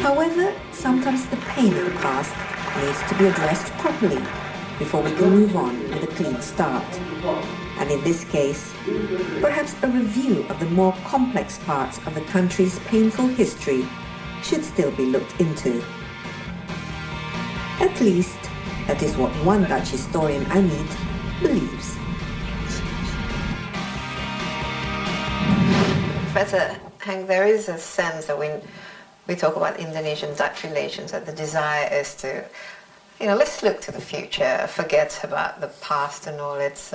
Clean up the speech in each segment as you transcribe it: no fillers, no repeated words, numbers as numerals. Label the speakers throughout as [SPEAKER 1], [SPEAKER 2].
[SPEAKER 1] However, sometimes the pain of the past needs to be addressed properly before we can move on with a clean start. And in this case, perhaps a review of the more complex parts of the country's painful history should still be looked into. At least, that is what one Dutch historian I meet believes.
[SPEAKER 2] Professor Henk, there is a sense that when we talk about Indonesian-Dutch relations, that the desire is to, let's look to the future, forget about the past and all its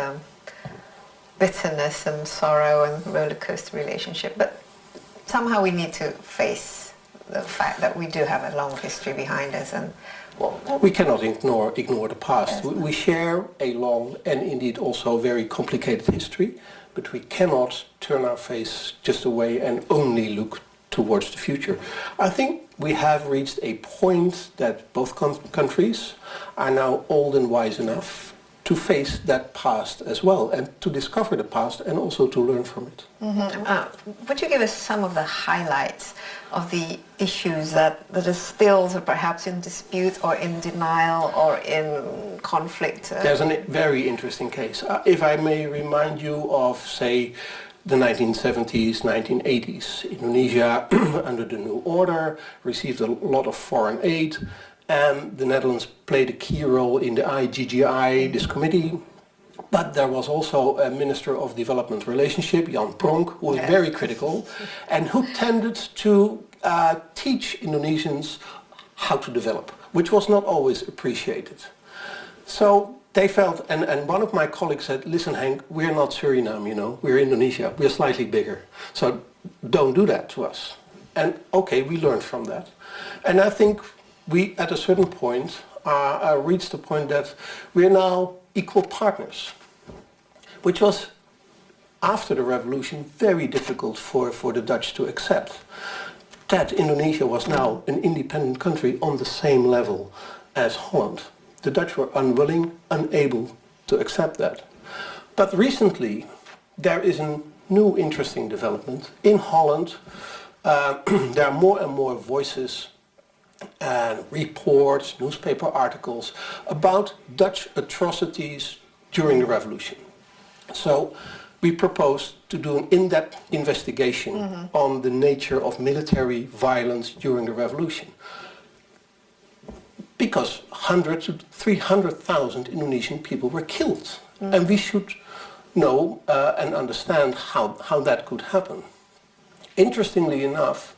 [SPEAKER 2] bitterness and sorrow and roller coaster relationship. But somehow we need to face the fact that we do have a long history behind us. And
[SPEAKER 3] we cannot ignore the past. We share a long and indeed also very complicated history, but we cannot turn our face just away and only look towards the future. I think we have reached a point that both countries are now old and wise enough to face that past as well, and to discover the past and also to learn from it.
[SPEAKER 2] Mm-hmm. Would you give us some of the highlights of the issues that are still perhaps in dispute or in denial or in conflict?
[SPEAKER 3] There's a very interesting case. If I may remind you of, say, the 1970s, 1980s. Indonesia, under the new order, received a lot of foreign aid, and the Netherlands played a key role in the IGGI, this committee. But there was also a Minister of Development Relationship, Jan Pronk, who was very critical and who tended to teach Indonesians how to develop, which was not always appreciated. So they felt, and one of my colleagues said, listen Henk, we're not Suriname, we're Indonesia, we're slightly bigger, so don't do that to us. And okay, we learned from that. And I think we, at a certain point, reached the point that we're now equal partners, which was, after the revolution, very difficult for the Dutch to accept. That Indonesia was now an independent country on the same level as Holland. The Dutch were unwilling, unable to accept that. But recently, there is a new interesting development. In Holland, there are more and more voices and reports, newspaper articles about Dutch atrocities during the revolution. So we proposed to do an in-depth investigation on the nature of military violence during the revolution. Because 100 to 300,000 Indonesian people were killed. And we should know and understand how that could happen. Interestingly enough,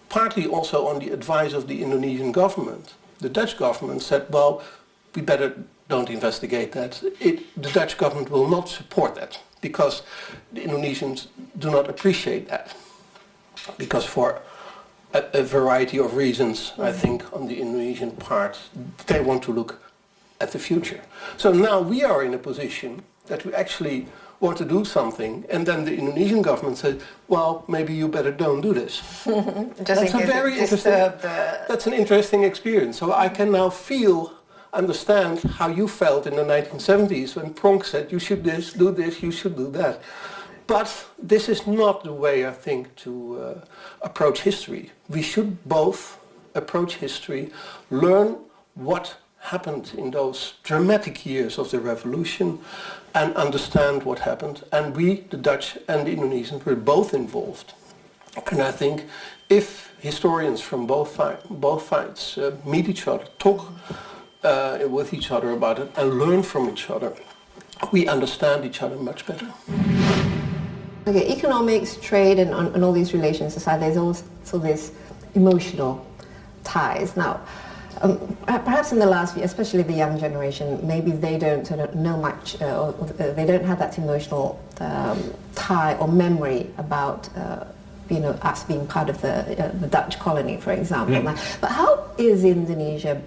[SPEAKER 3] partly also on the advice of the Indonesian government, the Dutch government said, well, we better don't investigate that. The Dutch government will not support that because the Indonesians do not appreciate that. Because for a variety of reasons, I think, on the Indonesian part, they want to look at the future. So now we are in a position that we actually want to do something, and then the Indonesian government said, well, maybe you better don't do this. That's a very interesting, that's an interesting experience. So I can now understand how you felt in the 1970s when Pronk said, you should do this, you should do that. But this is not the way, I think, to approach history. We should both approach history, learn what happened in those dramatic years of the revolution, and understand what happened. And we, the Dutch and the Indonesians, were both involved. And I think if historians from both sides meet each other, talk with each other about it, and learn from each other, we understand each other much better.
[SPEAKER 2] Okay, economics, trade, and all these relations aside, there's also this emotional ties. Now, perhaps in the last year, especially the young generation, maybe they don't know much, or they don't have that emotional tie or memory about us being part of the Dutch colony, for example. But how is Indonesia,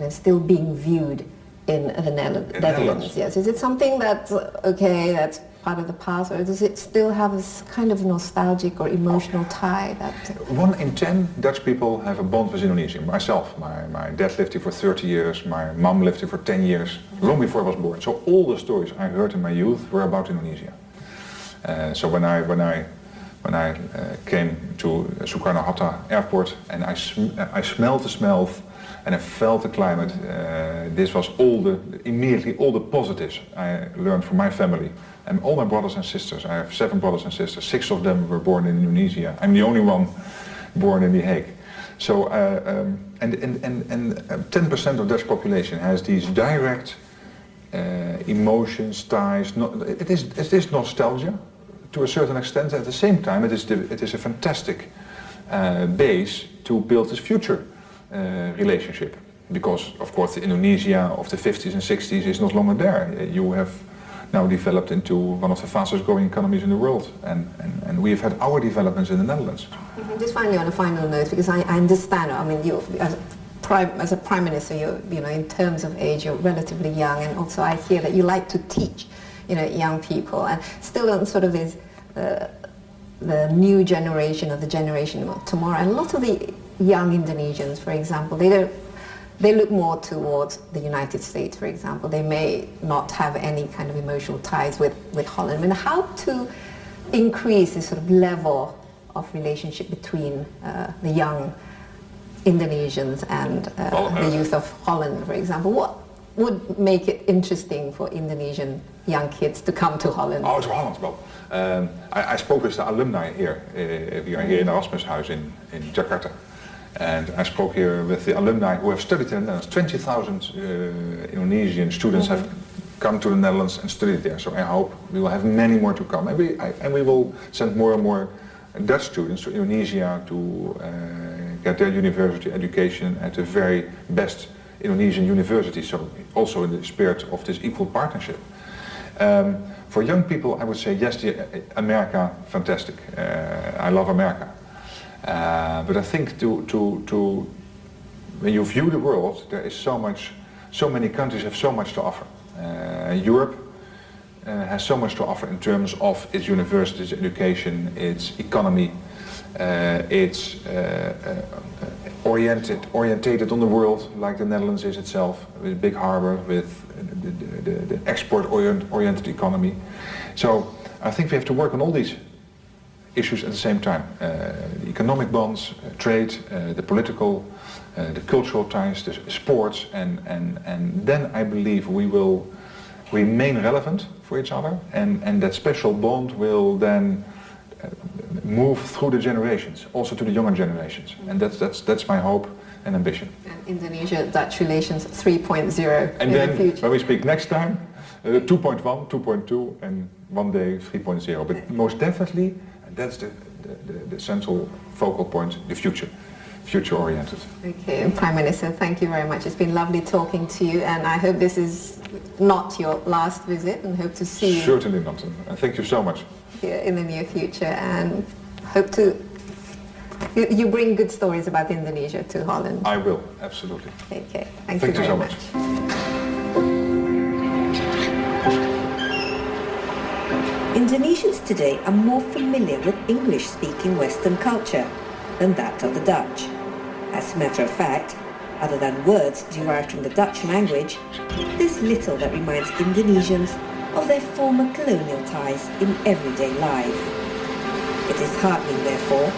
[SPEAKER 2] still being viewed in the Netherlands? Yes, is it something that's okay, that's part of the past, or does it still have this kind of nostalgic or emotional tie? That
[SPEAKER 4] 1 in 10 Dutch people have a bond with Indonesia. Myself, my dad lived here for 30 years, my mom lived here for 10 years, long before I was born. So all the stories I heard in my youth were about Indonesia. So when I came to Sukarno-Hatta airport and I smelled the smell and I felt the climate, this was immediately all the positives I learned from my family. And all my brothers and sisters, I have 7 brothers and sisters, 6 of them were born in Indonesia. I'm the only one born in The Hague. So, and 10% of Dutch population has these direct emotions, ties. It is nostalgia to a certain extent. At the same time, it is a fantastic base to build this future relationship. Because, of course, the Indonesia of the 50s and 60s is not longer there. You have now developed into one of the fastest growing economies in the world, and we have had our developments in the Netherlands.
[SPEAKER 2] Just finally, on a final note, because I understand, I mean, you as a prime minister, you know, in terms of age, you're relatively young, and also I hear that you like to teach, you know, young people, and still on sort of this the new generation or the generation of tomorrow. And a lot of the young Indonesians, for example, they look more towards the United States, for example. They may not have any kind of emotional ties with Holland. I mean, how to increase this sort of level of relationship between the young Indonesians and the youth of Holland, for example? What would make it interesting for Indonesian young kids to come to Holland?
[SPEAKER 4] Oh, to Holland. Well, I spoke with the alumni here. We are here in Erasmushuis in Jakarta. And I spoke here with the alumni who have studied in the Netherlands. 20,000 Indonesian students have come to the Netherlands and studied there. So I hope we will have many more to come. And we will send more and more Dutch students to Indonesia to get their university education at the very best Indonesian university. So also in the spirit of this equal partnership. For young people, I would say yes, America, fantastic. I love America. But I think when you view the world, there is so many countries have so much to offer. Europe has so much to offer in terms of its universities, education, its economy. It's orientated on the world like the Netherlands is itself, with a big harbor, with the export-oriented economy. So I think we have to work on all these issues at the same time. The economic bonds, trade, the political, the cultural ties, the sports, and then I believe we will remain relevant for each other, and that special bond will then move through the generations, also to the younger generations. And that's my hope and ambition.
[SPEAKER 2] And Indonesia-Dutch relations 3.0
[SPEAKER 4] and
[SPEAKER 2] in
[SPEAKER 4] then,
[SPEAKER 2] the future.
[SPEAKER 4] when we speak next time, 2.1, 2.2, and one day 3.0. But most definitely, and that's the central focal point, the future-oriented.
[SPEAKER 2] Okay, and Prime Minister, thank you very much. It's been lovely talking to you, and I hope this is not your last visit, and hope to see you.
[SPEAKER 4] Certainly not. And thank you so much.
[SPEAKER 2] Here in the near future, and hope you bring good stories about Indonesia to Holland.
[SPEAKER 4] I will, absolutely.
[SPEAKER 2] Okay, thank you very
[SPEAKER 4] so
[SPEAKER 2] much.
[SPEAKER 1] Indonesians today are more familiar with English-speaking Western culture than that of the Dutch. As a matter of fact, other than words derived from the Dutch language, there's little that reminds Indonesians of their former colonial ties in everyday life. It is heartening, therefore,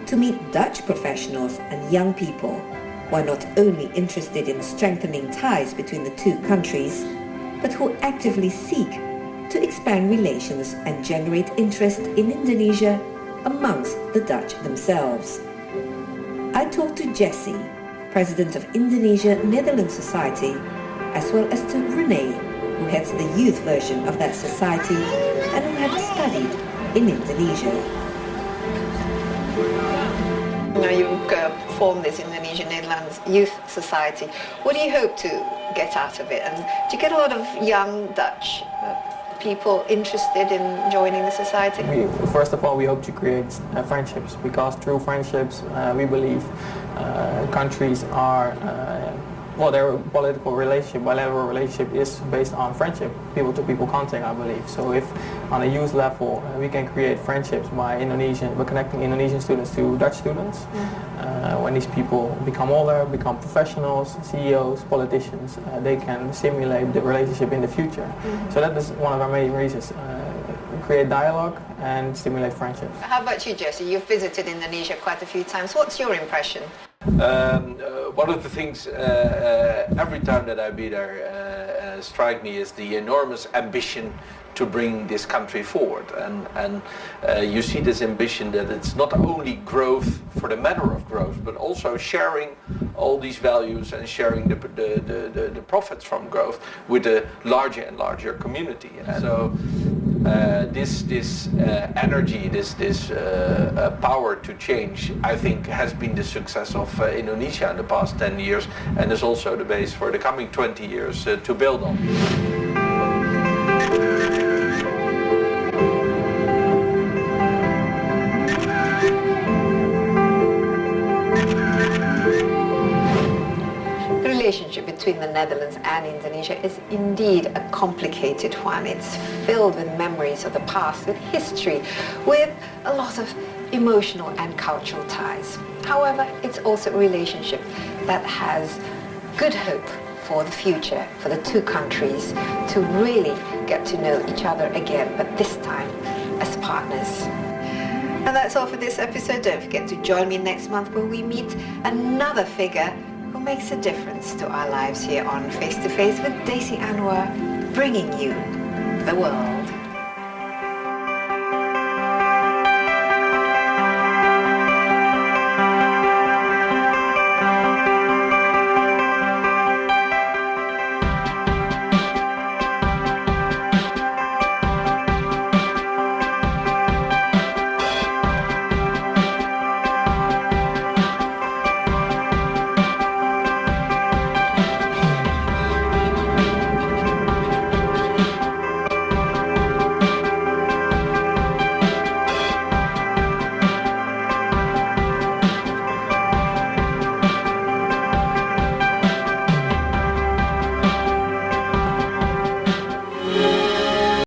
[SPEAKER 1] to meet Dutch professionals and young people who are not only interested in strengthening ties between the two countries, but who actively seek to expand relations and generate interest in Indonesia amongst the Dutch themselves. I talked to Jesse, president of Indonesia-Netherland Society, as well as to Renee, who heads the youth version of that society and who had studied in Indonesia.
[SPEAKER 2] Now you've formed this Indonesia-Netherlands Youth Society. What do you hope to get out of it? And do you get a lot of young Dutch people interested in joining the society?
[SPEAKER 5] First of all, we hope to create friendships, because through friendships we believe countries are well, their political relationship, bilateral relationship, is based on friendship, people-to-people contact, I believe. So if on a youth level we can create friendships by connecting Indonesian students to Dutch students, when these people become older, become professionals, CEOs, politicians, they can simulate the relationship in the future. So that is one of our main reasons. create dialogue and stimulate friendships.
[SPEAKER 2] How about you, Jesse? You've visited Indonesia quite a few times. What's your impression?
[SPEAKER 6] One of the things every time that I be there strike me is the enormous ambition to bring this country forward, and you see this ambition that it's not only growth for the matter of growth, but also sharing all these values and sharing the profits from growth with a larger and larger community. And so this energy, this power to change, I think has been the success of Indonesia in the past 10 years, and is also the base for the coming 20 years to build on.
[SPEAKER 2] The relationship between the Netherlands and Indonesia is indeed a complicated one. It's filled with memories of the past, with history, with a lot of emotional and cultural ties. However, it's also a relationship that has good hope for the future, for the two countries to really get to know each other again, but this time as partners. And that's all for this episode. Don't forget to join me next month when we meet another figure who makes a difference to our lives here on Face to Face with Desi Anwar, bringing you the world.